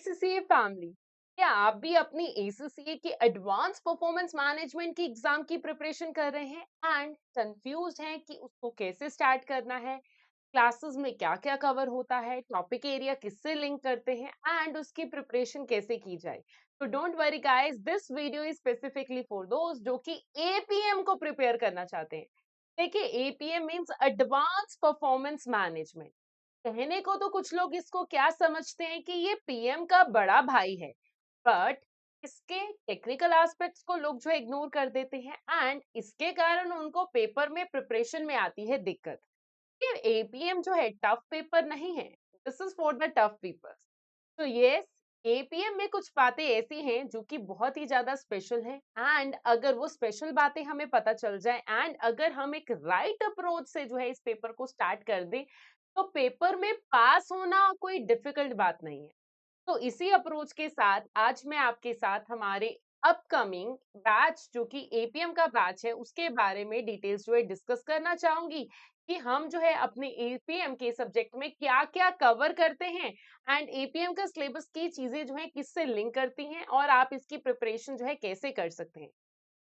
ACCA family, क्या आप भी अपनी एसीसीए की एडवांस परफॉर्मेंस मैनेजमेंट की एग्जाम की प्रिपरेशन कर रहे हैं एंड कंफ्यूज हैं कि उसको कैसे स्टार्ट करना है, क्लासेस में क्या क्या कवर होता है, टॉपिक एरिया किससे लिंक करते हैं एंड उसकी प्रिपरेशन कैसे की जाए? तो don't worry guys, this video is specifically for दोस्त जो कि एपीएम को प्रिपेयर करना चाहते हैं। देखिए, APM means advance performance management. कहने को तो कुछ लोग इसको क्या समझते हैं कि ये पीएम का बड़ा भाई है, बट इसके टेक्निकल एस्पेक्ट्स को लोग जो इग्नोर कर देते हैं एंड इसके कारण उनको पेपर में प्रिपरेशन में आती है दिक्कत। ये एपीएम जो है टफ पेपर नहीं है, this is for the tough peoples. तो यस, एपीएम में कुछ बातें ऐसी हैं जो कि बहुत ही ज्यादा स्पेशल है एंड अगर वो स्पेशल बातें हमें पता चल जाए एंड अगर हम एक राइट अप्रोच से जो है इस पेपर को स्टार्ट कर दें, तो पेपर में पास होना कोई डिफिकल्ट बात नहीं है। तो इसी अप्रोच के साथ आज मैं आपके साथ हमारे अपकमिंग बैच जो कि एपीएम का बैच है उसके बारे में डिटेल्स जो है डिस्कस करना चाहूंगी कि हम जो है अपने एपीएम के सब्जेक्ट में क्या क्या कवर करते हैं एंड एपीएम का सिलेबस की चीजें जो है किससे लिंक करती हैं और आप इसकी प्रिपरेशन जो है कैसे कर सकते हैं।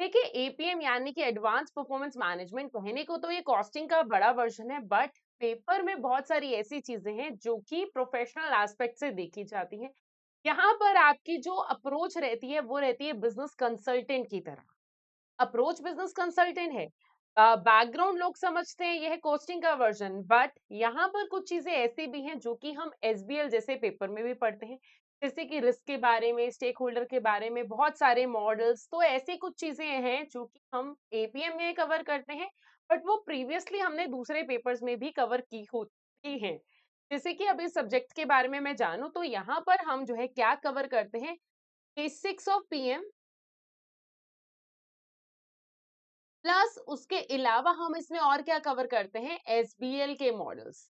देखिए, एपीएम यानी कि एडवांस परफॉर्मेंस मैनेजमेंट, कहने को तो ये कॉस्टिंग का बड़ा वर्जन है, बट पेपर में बहुत सारी ऐसी चीजें हैं जो कि प्रोफेशनल एस्पेक्ट से देखी जाती हैं। यहाँ पर आपकी जो अप्रोच रहती है वो रहती है बिजनेस कंसल्टेंट की तरह। अप्रोच बिजनेस कंसल्टेंट है। बैकग्राउंड लोग समझते हैं यह है कोस्टिंग का वर्जन, बट यहाँ पर कुछ चीजें ऐसी भी हैं जो कि हम एसबीएल जैसे पेपर में भी पढ़ते हैं, जैसे कि रिस्क के बारे में, स्टेक होल्डर के बारे में, बहुत सारे मॉडल्स। तो ऐसी कुछ चीजें हैं जो कि हम एपीएम में कवर करते हैं, बट वो प्रीवियसली हमने दूसरे पेपर्स में भी कवर की होती हैं। जैसे कि अभी सब्जेक्ट के बारे में मैं जानूं तो यहाँ पर हम जो है क्या कवर करते हैं, बेसिक्स ऑफ पीएम, प्लस उसके अलावा हम इसमें और क्या कवर करते हैं, एसबीएल के मॉडल्स।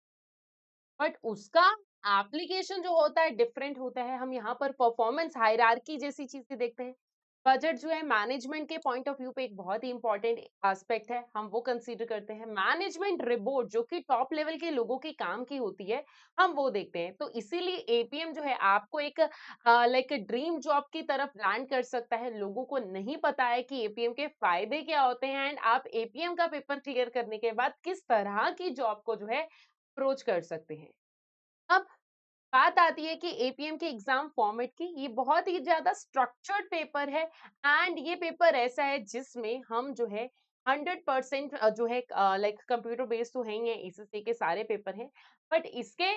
बट उसका एप्लीकेशन जो होता है डिफरेंट होता है। हम यहाँ पर परफॉर्मेंस हायरार्की जैसी चीजें देखते हैं। बजट जो है मैनेजमेंट के पॉइंट ऑफ व्यू पे एक बहुत ही इंपॉर्टेंट एस्पेक्ट है, हम वो कंसीडर करते हैं। मैनेजमेंट रिपोर्ट जो कि टॉप लेवल के लोगों के काम की होती है, हम वो देखते हैं। तो इसीलिए एपीएम जो है आपको एक लाइक ड्रीम जॉब की तरफ लैंड कर सकता है। लोगों को नहीं पता है कि एपीएम के फायदे क्या होते हैं एंड आप एपीएम का पेपर क्लियर करने के बाद किस तरह की जॉब को जो है अप्रोच कर सकते हैं। अब बात आती है कि एपीएम के एग्जाम फॉर्मेट की, ये बहुत ही ज्यादा स्ट्रक्चर्ड पेपर है एंड ये पेपर ऐसा है जिसमें हम जो है 100% जो है लाइक कंप्यूटर बेस्ड तो है ही है, एसएससी के सारे पेपर हैं, बट इसके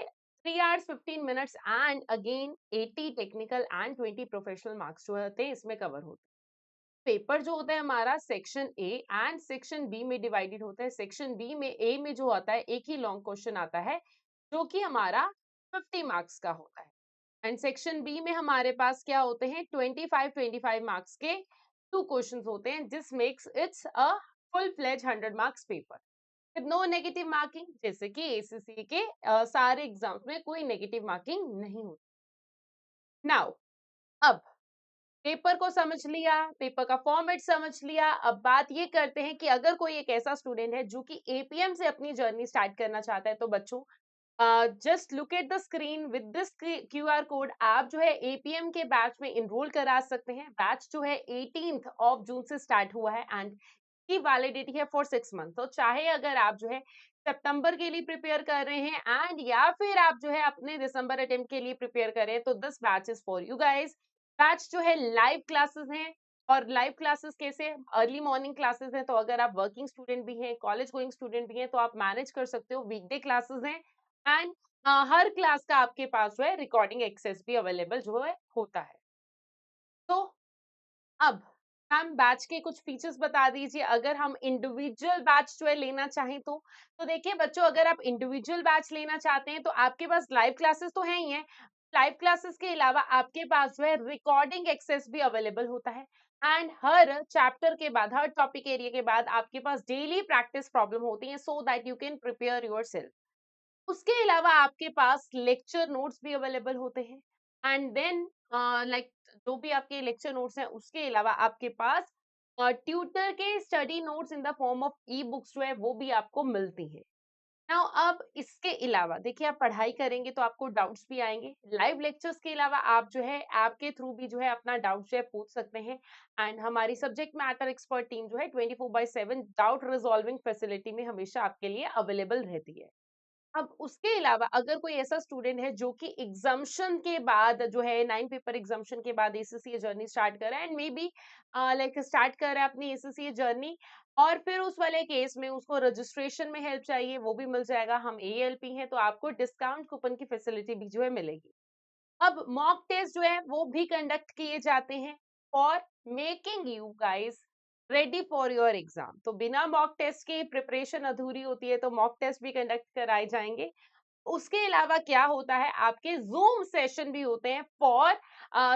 3 hours 15 minutes and again 80 technical and 20 professional marks जो होते हैं इसमें कवर होते हैं। पेपर जो होता है हमारा section A and section B में डिवाइडेड होता है। सेक्शन बी में, ए में जो आता है एक ही लॉन्ग क्वेश्चन आता है जो कि हमारा 50 मार्क्स का होता है एंड सेक्शन बी में हमारे पास क्या होते हैं, 25 मार्क्स के टू क्वेश्चंस होते हैं, जिस makes it's a full fledge 100 marks paper with no negative marking. जैसे कि एसीसी के सारे एग्जाम्स में कोई नेगेटिव मार्किंग नहीं होती। नाउ, अब पेपर को समझ लिया, पेपर का फॉर्मेट समझ लिया, अब बात ये करते हैं कि अगर कोई एक ऐसा स्टूडेंट है जो कि एपीएम से अपनी जर्नी स्टार्ट करना चाहता है, तो बच्चों just look at the screen with this QR code, आप जो है एपीएम के बैच में इनरोल करा सकते हैं। बैच जो है 18 जून से स्टार्ट हुआ है एंड की वैलिडिटी है फॉर 6 मंथ। तो चाहे अगर आप जो है सितंबर के लिए प्रिपेयर कर रहे हैं एंड या फिर आप जो है अपने दिसंबर अटेम्प्ट के लिए प्रिपेयर कर रहे हैं, तो this batch is for you guys. Batch जो है लाइव क्लासेस हैं, और लाइव क्लासेस कैसे, अर्ली मॉर्निंग क्लासेस हैं, तो अगर आप वर्किंग स्टूडेंट भी हैं, कॉलेज गोइंग स्टूडेंट भी हैं, तो आप मैनेज कर सकते हो। वीकडे क्लासेस हैं एंड हर क्लास का आपके पास जो है रिकॉर्डिंग एक्सेस भी अवेलेबल जो है होता है। तो अब मैम बैच के कुछ फीचर्स बता दीजिए, अगर हम इंडिविजुअल बैच जो है लेना चाहें तो देखिए बच्चों, अगर आप इंडिविजुअल बैच लेना चाहते हैं तो आपके पास लाइव क्लासेस तो है ही है। लाइव क्लासेस के अलावा आपके पास जो है रिकॉर्डिंग एक्सेस भी अवेलेबल होता है एंड हर चैप्टर के बाद, हर टॉपिक एरिया के बाद आपके पास डेली प्रैक्टिस प्रॉब्लम होती है, so that you can prepare yourself. उसके अलावा आपके पास लेक्चर नोट्स भी अवेलेबल होते हैं एंड देन लाइक जो भी आपके लेक्चर नोट्स हैं उसके अलावा आपके पास ट्यूटर के study notes in the form of e books जो है वो भी आपको मिलती हैं। नाउ अब इसके अलावा देखिए आप पढ़ाई करेंगे तो आपको डाउट्स भी आएंगे। लाइव लेक्चर्स के अलावा आप जो है ऐप के थ्रू भी जो है अपना डाउट जो है पूछ सकते हैं। एंड हमारी सब्जेक्ट मैटर एक्सपर्ट टीम जो है 24/7 डाउट रिजॉल्विंग फैसिलिटी में हमेशा आपके लिए अवेलेबल रहती है। अब उसके अलावा अगर कोई ऐसा स्टूडेंट है जो कि एग्जाम्शन के बाद जो है 9 पेपर एग्जाम्शन के बाद एसएससी जर्नी स्टार्ट कर रहा है and may be like start कर रहा है अपनी एसएससी जर्नी, और फिर उस वाले केस में उसको रजिस्ट्रेशन में हेल्प चाहिए, वो भी मिल जाएगा। हम एएलपी हैं तो आपको डिस्काउंट कूपन की फैसिलिटी भी जो है मिलेगी। अब मॉक टेस्ट जो है वो भी कंडक्ट किए जाते हैं for making you guys ready for your exam. तो बिना मॉक टेस्ट के प्रिपरेशन अधूरी होती है, तो मॉक टेस्ट भी कंडक्ट कराए जाएंगे। उसके अलावा क्या होता है, आपके ज़ूम सेशन भी होते हैं for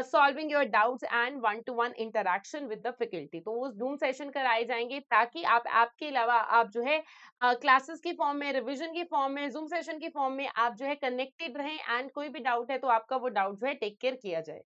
solving your doubts and one two one interaction with the faculty. तो वो ज़ूम सेशन कराए जाएंगे ताकि आप ऐप के अलावा आप जो है क्लासेस की फॉर्म में, रिवीजन की फॉर्म में, ज़ूम सेशन की फॉर्म में आप जो है कनेक्टेड रहें एंड कोई भी डाउट है तो आपका वो डाउट जो है टेक केयर किया जाए।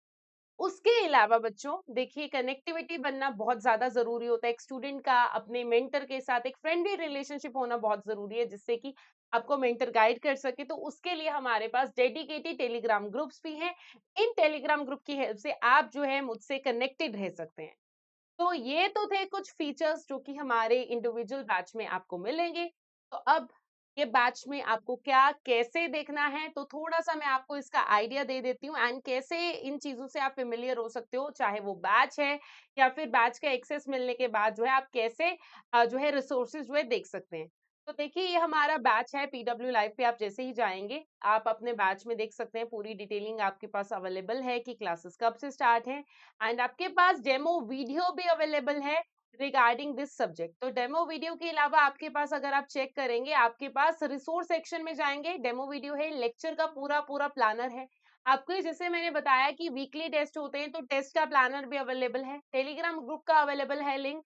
उसके अलावा बच्चों देखिए कनेक्टिविटी बनना बहुत ज्यादा जरूरी होता है। एक स्टूडेंट का अपने मेंटर के साथ एक फ्रेंडली रिलेशनशिप होना बहुत जरूरी है जिससे कि आपको मेंटर गाइड कर सके। तो उसके लिए हमारे पास डेडिकेटेड टेलीग्राम ग्रुप्स भी हैं। इन टेलीग्राम ग्रुप की हेल्प से आप जो है मुझसे कनेक्टेड रह सकते हैं। तो ये तो थे कुछ फीचर्स जो कि हमारे इंडिविजुअल बैच में आपको मिलेंगे। तो अब ये बैच में आपको क्या कैसे देखना है, तो थोड़ा-सा मैं आपको इसका आइडिया दे देती हूँ एंड कैसे इन चीज़ों से आप फ़ैमिलियर हो सकते हो, चाहे वो बैच है या फिर बैच का एक्सेस मिलने के बाद जो है आप कैसे जो है रिसोर्सेज़ जो है देख सकते हैं। तो देखिए ये हमारा बैच है पीडब्ल्यू लाइव पे। आप जैसे ही जाएँगे, आप अपने बैच में देख सकते हैं पूरी डिटेलिंग आपके पास अवेलेबल है कि क्लासेस कब से स्टार्ट हैं एंड आपके पास डेमो वीडियो भी अवेलेबल है रिगार्डिंग दिस सब्जेक्ट। तो डेमो वीडियो के अलावा आपके पास अगर आप चेक करेंगे, आपके पास रिसोर्स सेक्शन में जाएंगे, डेमो वीडियो है, लेक्चर का पूरा पूरा प्लानर है। आपको ये जैसे मैंने बताया कि वीकली टेस्ट होते हैं तो टेस्ट का प्लानर भी अवेलेबल है, टेलीग्राम ग्रुप का अवेलेबल है लिंक।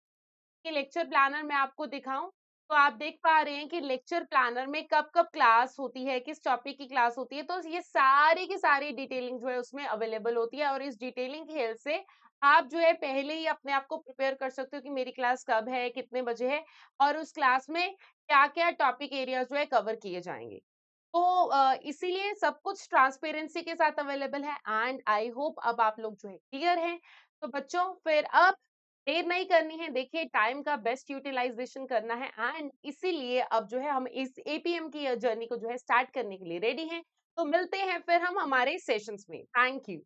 कि लेक्चर प्लानर मैं आपको दिखाऊं, तो आप देख पा रहे हैं कि लेक्चर प्लानर में कब कब क्लास होती है, किस टॉपिक की क्लास होती है। तो ये सारी की सारी डिटेलिंग जो है उसमें अवेलेबल होती है और इस डिटेलिंग की हेल्प से आप जो है पहले ही अपने आप को प्रिपेयर कर सकते हो कि मेरी क्लास कब है, कितने बजे है और उस क्लास में क्या क्या टॉपिक एरिया जो है कवर किए जाएंगे। तो इसीलिए सब कुछ ट्रांसपेरेंसी के साथ अवेलेबल है एंड आई होप अब आप लोग जो है क्लियर हैं। तो बच्चों फिर अब देर नहीं करनी है, देखिए टाइम का बेस्ट यूटिलाइजेशन करना है एंड इसीलिए अब जो है हम इस एपीएम की जर्नी को जो है स्टार्ट करने के लिए रेडी हैं। तो मिलते हैं फिर हम हमारे सेशंस में। Thank you.